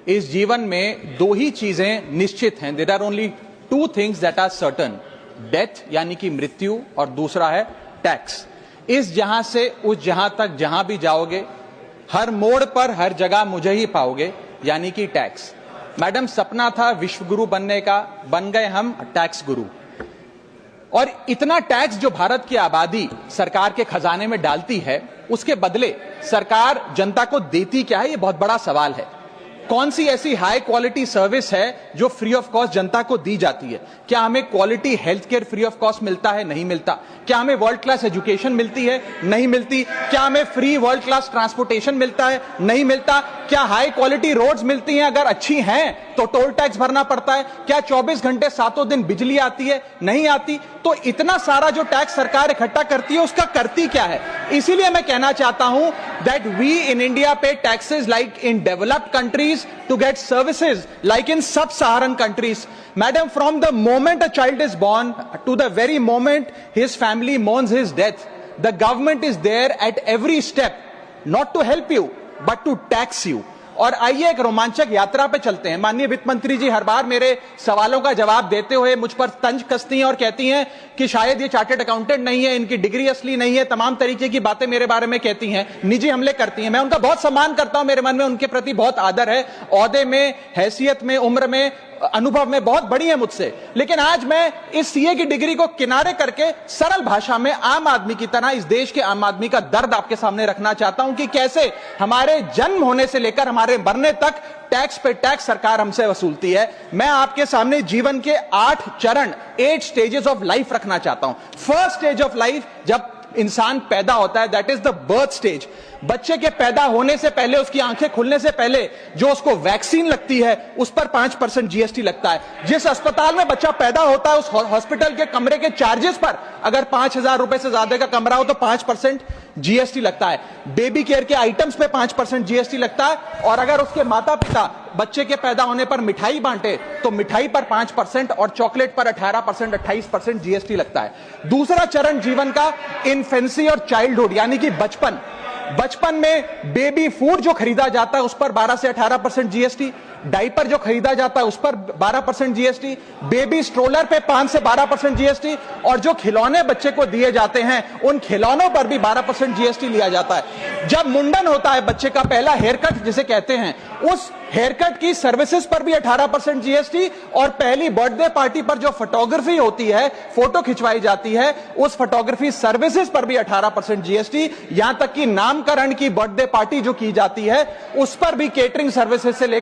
इस जीवन में दो ही चीजें निश्चित हैं। There are only two things that are certain, death यानी कि मृत्यु, और दूसरा है टैक्स। इस जहां से उस जहां तक जहां भी जाओगे, हर मोड़ पर हर जगह मुझे ही पाओगे, यानी कि टैक्स। मैडम, सपना था विश्व गुरु बनने का, बन गए हम टैक्स गुरु। और इतना टैक्स जो भारत की आबादी सरकार के खजाने में डालती है, उसके बदले सरकार जनता को देती क्या है, ये बहुत बड़ा सवाल है। कौन सी ऐसी हाई क्वालिटी सर्विस है जो फ्री ऑफ कॉस्ट जनता को दी जाती है? क्या हमें quality health care free of cost मिलता है? नहीं मिलता। क्या हमें वर्ल्ड क्लास एजुकेशन मिलती है? नहीं मिलती। क्या हमें फ्री वर्ल्ड क्लास ट्रांसपोर्टेशन मिलता है? नहीं मिलता। क्या हाई क्वालिटी रोड्स मिलती हैं? अगर अच्छी हैं तो टोल टैक्स भरना पड़ता है। क्या 24 घंटे सातों दिन बिजली आती है? नहीं आती। तो इतना सारा जो टैक्स सरकार इकट्ठा करती है, उसका करती क्या है? इसीलिए मैं कहना चाहता हूं दैट वी इन इंडिया पे taxes like in developed countries to get services like in sub-Saharan countries. Madam, from the moment a child is born to the very moment his family mourns his death, the government is there at every step, not to help you, but to tax you. और आइए एक रोमांचक यात्रा पे चलते हैं। माननीय वित्त मंत्री जी हर बार मेरे सवालों का जवाब देते हुए मुझ पर तंज कसती हैं और कहती हैं कि शायद ये चार्टर्ड अकाउंटेंट नहीं है, इनकी डिग्री असली नहीं है, तमाम तरीके की बातें मेरे बारे में कहती हैं, निजी हमले करती हैं। मैं उनका बहुत सम्मान करता हूं, मेरे मन में उनके प्रति बहुत आदर है, ओहदे में, हैसियत में, उम्र में, अनुभव में बहुत बड़ी है मुझसे। लेकिन आज मैं इस सीए की डिग्री को किनारे करके सरल भाषा में आम आदमी की तरह इस देश के आम आदमी का दर्द आपके सामने रखना चाहता हूं कि कैसे हमारे जन्म होने से लेकर हमारे मरने तक टैक्स पे टैक्स सरकार हमसे वसूलती है। मैं आपके सामने जीवन के 8 चरण, 8 स्टेजेस ऑफ लाइफ रखना चाहता हूं। फर्स्ट स्टेज ऑफ लाइफ, जब इंसान पैदा होता है, that is the birth stage. बच्चे के पैदा होने से पहले, उसकी आंखें खुलने से पहले जो उसको वैक्सीन लगती है, उस पर 5% जीएसटी लगता है। जिस अस्पताल में बच्चा पैदा होता है, उस हॉस्पिटल के कमरे के चार्जेस पर अगर 5,000 रुपए से ज्यादा का कमरा हो तो 5% जीएसटी लगता है। बेबी केयर के आइटम्स पे 5% जीएसटी लगता है। और अगर उसके माता पिता बच्चे के पैदा होने पर मिठाई बांटे तो मिठाई पर 5% और चॉकलेट पर 18%, 28% जीएसटी लगता है। दूसरा चरण जीवन का इन्फेंसी और चाइल्डहुड, यानी कि बचपन। बचपन में बेबी फूड जो खरीदा जाता है उस पर 12 से 18% जीएसटी, डाइपर जो खरीदा जाता है उस पर 12% जीएसटी, बेबी स्ट्रोलर पे 5 से 12% जीएसटी, और जो खिलौने बच्चे को दिए जाते हैं उन खिलौनों पर भी 12% जीएसटी लिया जाता है। जब मुंडन होता है बच्चे का, पहला हेयर कट जिसे कहते हैं, उस हेयर कट की सर्विसेज पर भी 18% जीएसटी, और पहली बर्थडे पार्टी पर जो फोटोग्राफी होती है, फोटो खिंचवाई जाती है, उस फोटोग्राफी सर्विसेज पर भी 18% जीएसटी। यहां तक कि नामकरण की बर्थडे पार्टी जो की जाती है उस पर भी केटरिंग सर्विसेज से